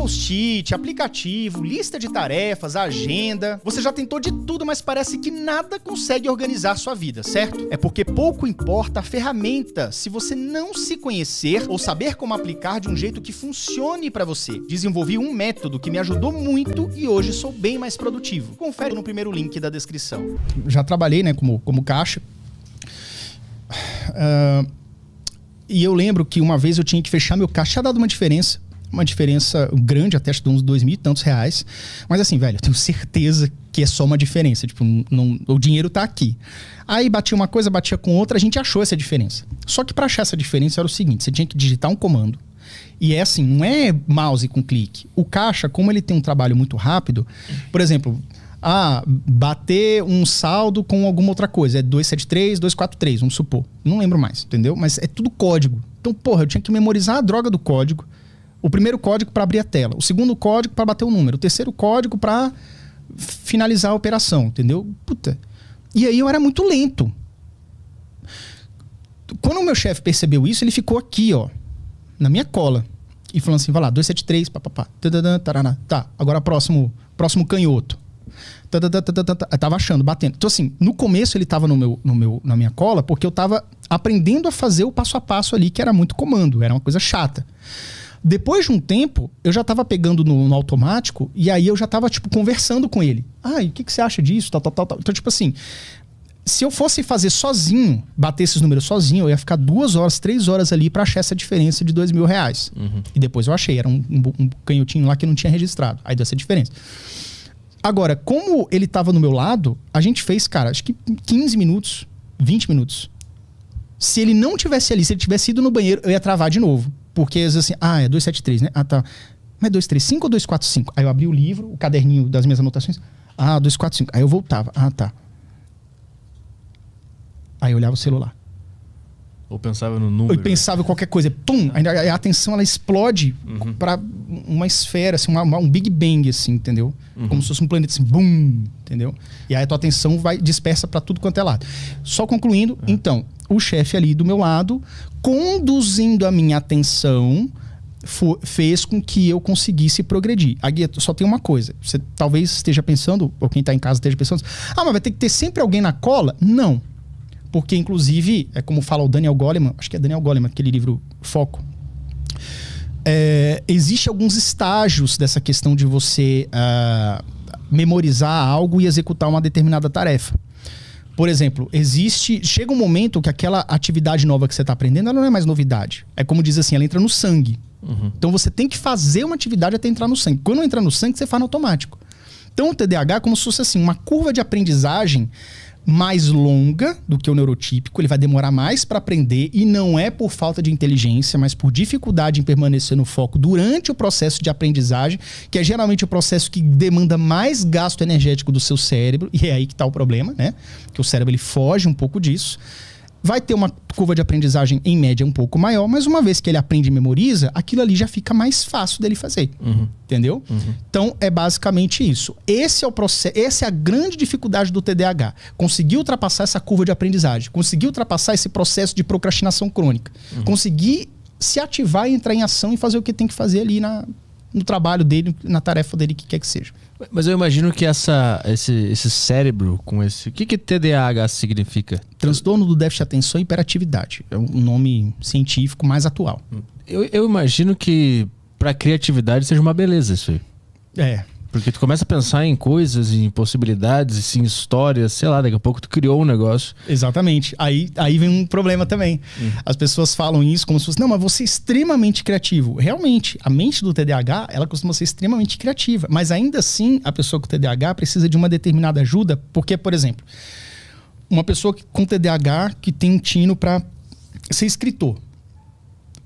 post-it, aplicativo, lista de tarefas, agenda. Você já tentou de tudo, mas parece que nada consegue organizar sua vida, certo? É porque pouco importa a ferramenta se você não se conhecer ou saber como aplicar de um jeito que funcione pra você. Desenvolvi um método que me ajudou muito e hoje sou bem mais produtivo. Confere no primeiro link da descrição. Já trabalhei, né, como caixa. E eu lembro que uma vez eu tinha que fechar meu caixa. Tinha dado uma diferença grande, até acho de uns 2.000 e tantos reais. Mas assim, velho, eu tenho certeza que é só uma diferença. Tipo, o dinheiro tá aqui. Aí batia uma coisa, batia com outra, a gente achou essa diferença. Só que pra achar essa diferença era o seguinte: você tinha que digitar um comando. E é assim, não é mouse com clique. O caixa, como ele tem um trabalho muito rápido, por exemplo, bater um saldo com alguma outra coisa. É 273, 243, vamos supor. Não lembro mais, entendeu? Mas é tudo código. Então, porra, eu tinha que memorizar a droga do código. O primeiro código para abrir a tela. O segundo código para bater o número. O terceiro código para finalizar a operação, entendeu? Puta. E aí eu era muito lento. Quando o meu chefe percebeu isso, ele ficou aqui, ó, na minha cola. E falou assim, vai lá, 273, papapá. Tá, agora próximo canhoto. Tava achando, batendo. Então assim, no começo ele tava na minha cola porque eu tava aprendendo a fazer o passo a passo ali, que era muito comando, era uma coisa chata. Depois de um tempo, eu já tava pegando no automático e aí eu já tava, tipo, conversando com ele. E o que você acha disso? Tal. Então, tipo assim, se eu fosse fazer sozinho, bater esses números sozinho, eu ia ficar 2 horas, 3 horas ali pra achar essa diferença de R$2.000. Uhum. E depois eu achei, era um canhotinho lá que eu não tinha registrado. Aí deu essa diferença. Agora, como ele tava no meu lado, a gente fez, cara, acho que 15 minutos, 20 minutos. Se ele não tivesse ali, se ele tivesse ido no banheiro, eu ia travar de novo. Porque às vezes assim, é 273, né? Tá. Mas é 235 ou 245? Aí eu abri o livro, o caderninho das minhas anotações. 245. Aí eu voltava. Tá. Aí eu olhava o celular. Ou pensava no número. Ou pensava em qualquer coisa. Pum! Aí a atenção, ela explode pra uma esfera, assim, um Big Bang, assim, entendeu? Como se fosse um planeta, assim, bum! Entendeu? E aí a tua atenção dispersa pra tudo quanto é lado. Só concluindo, então, o chefe ali do meu lado, conduzindo a minha atenção, fez com que eu conseguisse progredir. Aqui só tem uma coisa. Você talvez esteja pensando, ou quem tá em casa esteja pensando, mas vai ter que ter sempre alguém na cola? Não. Porque, inclusive, é como fala o Daniel Goleman, acho que é Daniel Goleman, aquele livro Foco. Existe alguns estágios dessa questão de você memorizar algo e executar uma determinada tarefa. Por exemplo, chega um momento que aquela atividade nova que você está aprendendo, ela não é mais novidade. É como diz assim, ela entra no sangue. Então você tem que fazer uma atividade até entrar no sangue. Quando entra no sangue, você faz no automático. Então o TDAH é como se fosse assim, uma curva de aprendizagem mais longa do que o neurotípico, ele vai demorar mais para aprender e não é por falta de inteligência, mas por dificuldade em permanecer no foco durante o processo de aprendizagem, que é geralmente o processo que demanda mais gasto energético do seu cérebro, e é aí que está o problema, né? Que o cérebro ele foge um pouco disso. Vai ter uma curva de aprendizagem em média um pouco maior, mas uma vez que ele aprende e memoriza, aquilo ali já fica mais fácil dele fazer. Entendeu? Então, é basicamente isso. Esse é o processo, essa é a grande dificuldade do TDAH. Conseguir ultrapassar essa curva de aprendizagem, conseguir ultrapassar esse processo de procrastinação crônica, conseguir se ativar e entrar em ação e fazer o que tem que fazer ali no trabalho dele, na tarefa dele, que quer que seja. Mas eu imagino que esse cérebro com esse... O que TDAH significa? Transtorno do déficit de atenção e hiperatividade. É um nome científico mais atual. Eu imagino que para criatividade seja uma beleza isso aí. Porque tu começa a pensar em coisas, em possibilidades, em histórias, sei lá, daqui a pouco tu criou um negócio. Exatamente. Aí vem um problema também. As pessoas falam isso como se fosse, não, mas você é extremamente criativo. Realmente, a mente do TDAH, ela costuma ser extremamente criativa. Mas ainda assim, a pessoa com TDAH precisa de uma determinada ajuda, porque, por exemplo, uma pessoa com TDAH que tem um tino para ser escritor,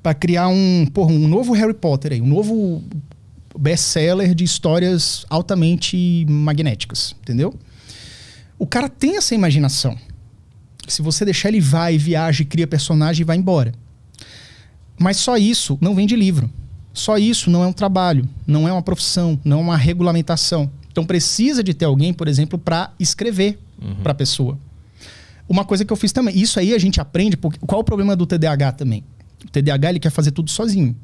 para criar um novo Harry Potter aí, um novo best-seller de histórias altamente magnéticas, entendeu? O cara tem essa imaginação. Se você deixar, ele vai, viaja, cria personagem e vai embora. Mas só isso não vem de livro. Só isso não é um trabalho, não é uma profissão, não é uma regulamentação. Então precisa de ter alguém, por exemplo, para escrever para a pessoa. Uma coisa que eu fiz também, isso aí a gente aprende, porque qual é o problema do TDAH também? O TDAH ele quer fazer tudo sozinho.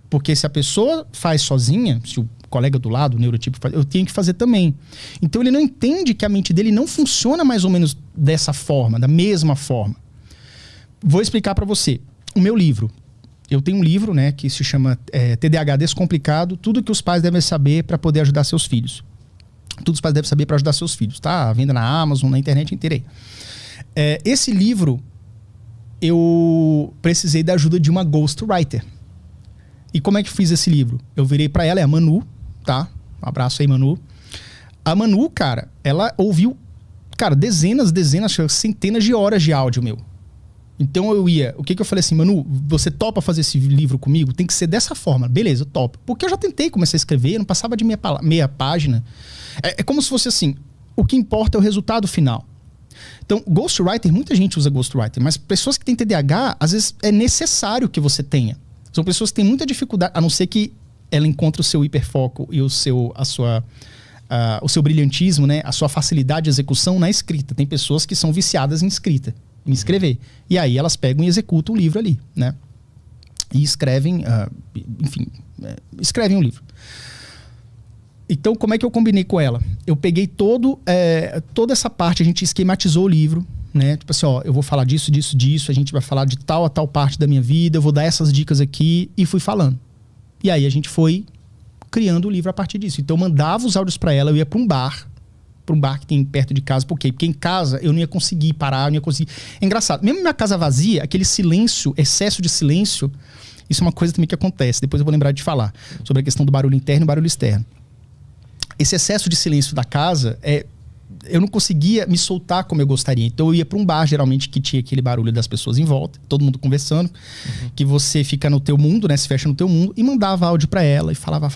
Porque se a pessoa faz sozinha, se o colega do lado, o neurotipo faz, eu tenho que fazer também. Então ele não entende que a mente dele não funciona mais ou menos dessa forma, da mesma forma. Vou explicar para você. O meu livro. Eu tenho um livro, né, que se chama TDAH Descomplicado, tudo que os pais devem saber para poder ajudar seus filhos. Tudo os pais devem saber para ajudar seus filhos, tá? Venda na Amazon, na internet inteira aí. Esse livro, eu precisei da ajuda de uma ghostwriter. E como é que eu fiz esse livro? Eu virei para ela, é a Manu, tá? Um abraço aí, Manu. A Manu, cara, ela ouviu, cara, dezenas, centenas de horas de áudio meu. Então o que eu falei assim, Manu, você topa fazer esse livro comigo? Tem que ser dessa forma. Beleza, eu topo. Porque eu já tentei começar a escrever, não passava de meia página. É como se fosse assim, o que importa é o resultado final. Então, ghostwriter, muita gente usa ghostwriter, mas pessoas que têm TDAH, às vezes é necessário que você tenha. São pessoas que têm muita dificuldade, a não ser que ela encontre o seu hiperfoco e o seu brilhantismo, né? A sua facilidade de execução na escrita. Tem pessoas que são viciadas em escrita, em escrever. E aí elas pegam e executam o livro ali, né? E escrevem, escrevem um livro. Então, como é que eu combinei com ela? Eu peguei toda essa parte, a gente esquematizou o livro, né? Tipo assim, ó, eu vou falar disso, a gente vai falar de tal a tal parte da minha vida, eu vou dar essas dicas aqui, e fui falando. E aí a gente foi criando o livro a partir disso. Então eu mandava os áudios pra ela, eu ia pra um bar que tem perto de casa. Por quê? Porque em casa eu não ia conseguir parar, eu não ia conseguir... É engraçado, mesmo minha casa vazia, aquele silêncio, excesso de silêncio, isso é uma coisa também que acontece, depois eu vou lembrar de falar, sobre a questão do barulho interno e barulho externo. Esse excesso de silêncio da casa, eu não conseguia me soltar como eu gostaria. Então eu ia para um bar, geralmente, que tinha aquele barulho das pessoas em volta, todo mundo conversando, que você fica no teu mundo, né? Se fecha no teu mundo, e mandava áudio para ela, e falava,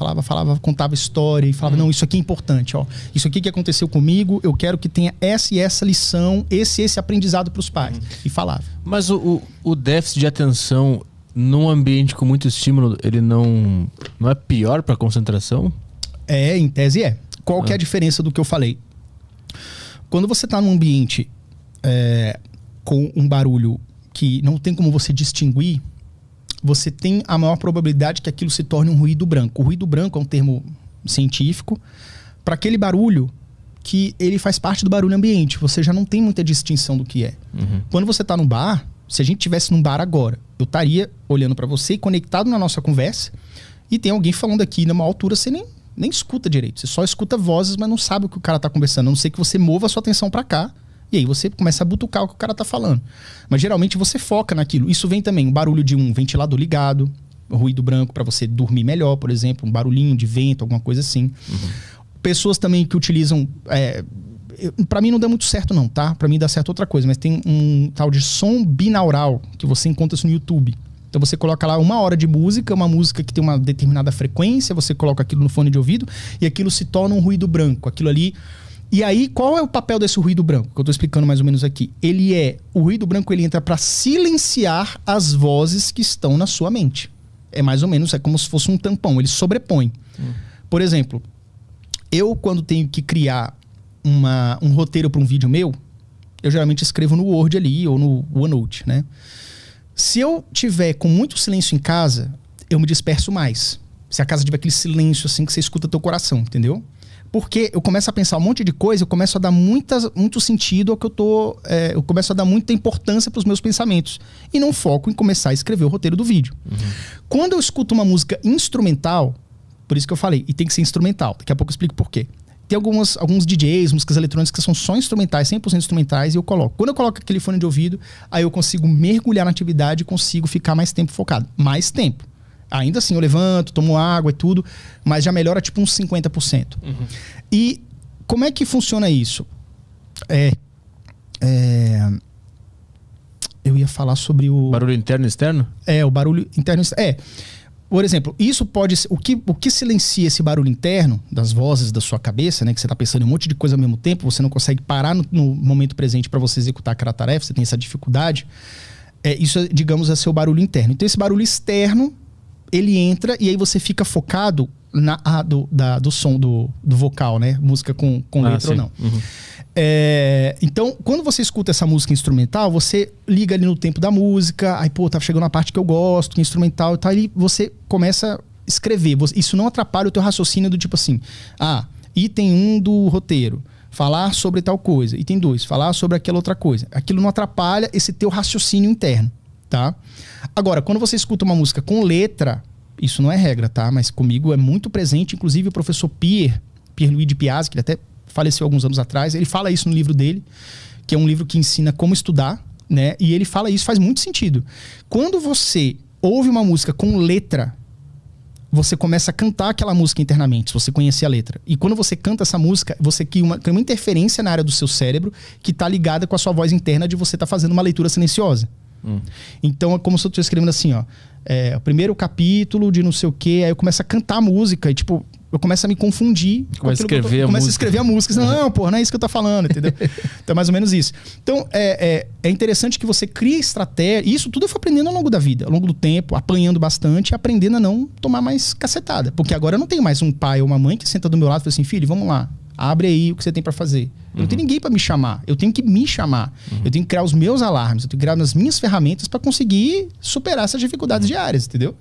contava história, e falava, não, isso aqui é importante, ó. Isso aqui que aconteceu comigo, eu quero que tenha essa e essa lição, esse aprendizado para os pais. E falava. Mas o déficit de atenção num ambiente com muito estímulo, ele não é pior para a concentração? Em tese é. Qual que é a diferença do que eu falei? Quando você está num ambiente com um barulho que não tem como você distinguir, você tem a maior probabilidade que aquilo se torne um ruído branco. O ruído branco é um termo científico para aquele barulho que ele faz parte do barulho ambiente. Você já não tem muita distinção do que é. Quando você está num bar, se a gente estivesse num bar agora, eu estaria olhando para você, conectado na nossa conversa, e tem alguém falando aqui numa altura, você nem escuta direito. Você só escuta vozes, mas não sabe o que o cara tá conversando. A não ser que você mova a sua atenção para cá. E aí você começa a butucar o que o cara tá falando. Mas geralmente você foca naquilo. Isso vem também o barulho de um ventilador ligado, ruído branco para você dormir melhor, por exemplo. Um barulhinho de vento, alguma coisa assim. Pessoas também que utilizam... para mim não dá muito certo não, tá? Para mim dá certo outra coisa. Mas tem um tal de som binaural que você encontra isso no YouTube. Então você coloca lá 1 hora de música, uma música que tem uma determinada frequência, você coloca aquilo no fone de ouvido e aquilo se torna um ruído branco. Aquilo ali... E aí, qual é o papel desse ruído branco? Que eu tô explicando mais ou menos aqui. O ruído branco, ele entra para silenciar as vozes que estão na sua mente. É mais ou menos, é como se fosse um tampão, ele sobrepõe. Por exemplo, eu quando tenho que criar um roteiro para um vídeo meu, eu geralmente escrevo no Word ali ou no OneNote, né? Se eu tiver com muito silêncio em casa, eu me disperso mais. Se a casa tiver aquele silêncio assim que você escuta teu coração, entendeu? Porque eu começo a pensar um monte de coisa, eu começo a dar muito sentido ao que eu tô... eu começo a dar muita importância para os meus pensamentos. E não foco em começar a escrever o roteiro do vídeo. Quando eu escuto uma música instrumental, por isso que eu falei, e tem que ser instrumental. Daqui a pouco eu explico por quê. Tem alguns DJs, músicas eletrônicas que são só instrumentais, 100% instrumentais, e eu coloco. Quando eu coloco aquele fone de ouvido, aí eu consigo mergulhar na atividade e consigo ficar mais tempo focado. Mais tempo. Ainda assim, eu levanto, tomo água e tudo, mas já melhora tipo uns 50%. E como é que funciona isso? Eu ia falar sobre o... Barulho interno e externo? O barulho interno e externo. Por exemplo, isso pode ser... O que silencia esse barulho interno das vozes da sua cabeça, né? Que você está pensando em um monte de coisa ao mesmo tempo, você não consegue parar no momento presente para você executar aquela tarefa, você tem essa dificuldade. Isso, digamos, é seu barulho interno. Então, esse barulho externo, ele entra e aí você fica focado do som do vocal, né? Música com letra ou não. Uhum. Então, quando você escuta essa música instrumental, você liga ali no tempo da música, aí, pô, tá chegando a parte que eu gosto, que é instrumental e tal, e você começa a escrever. Isso não atrapalha o teu raciocínio do tipo assim, item 1 do roteiro, falar sobre tal coisa. Item 2, falar sobre aquela outra coisa. Aquilo não atrapalha esse teu raciocínio interno, tá? Agora, quando você escuta uma música com letra, isso não é regra, tá? Mas comigo é muito presente, inclusive o professor Pierluigi Piazzi, que ele até faleceu alguns anos atrás, ele fala isso no livro dele, que é um livro que ensina como estudar, né? E ele fala isso, faz muito sentido. Quando você ouve uma música com letra, você começa a cantar aquela música internamente, se você conhecer a letra. E quando você canta essa música, você cria uma interferência na área do seu cérebro que está ligada com a sua voz interna de você estar fazendo uma leitura silenciosa. Então é como se eu estivesse escrevendo assim, o primeiro capítulo de não sei o quê, aí eu começo a cantar a música e tipo, eu começo a me confundir. Começo a escrever a música. Não, porra, não é isso que eu tô falando, entendeu? Então é mais ou menos isso. Então é interessante que você crie estratégia. Isso tudo eu fui aprendendo ao longo da vida, ao longo do tempo, apanhando bastante e aprendendo a não tomar mais cacetada. Porque agora eu não tenho mais um pai ou uma mãe que senta do meu lado e fala assim, filho, vamos lá. Abre aí o que você tem pra fazer. Eu não tenho ninguém pra me chamar. Eu tenho que me chamar. Eu tenho que criar os meus alarmes. Eu tenho que criar as minhas ferramentas pra conseguir superar essas dificuldades diárias, entendeu?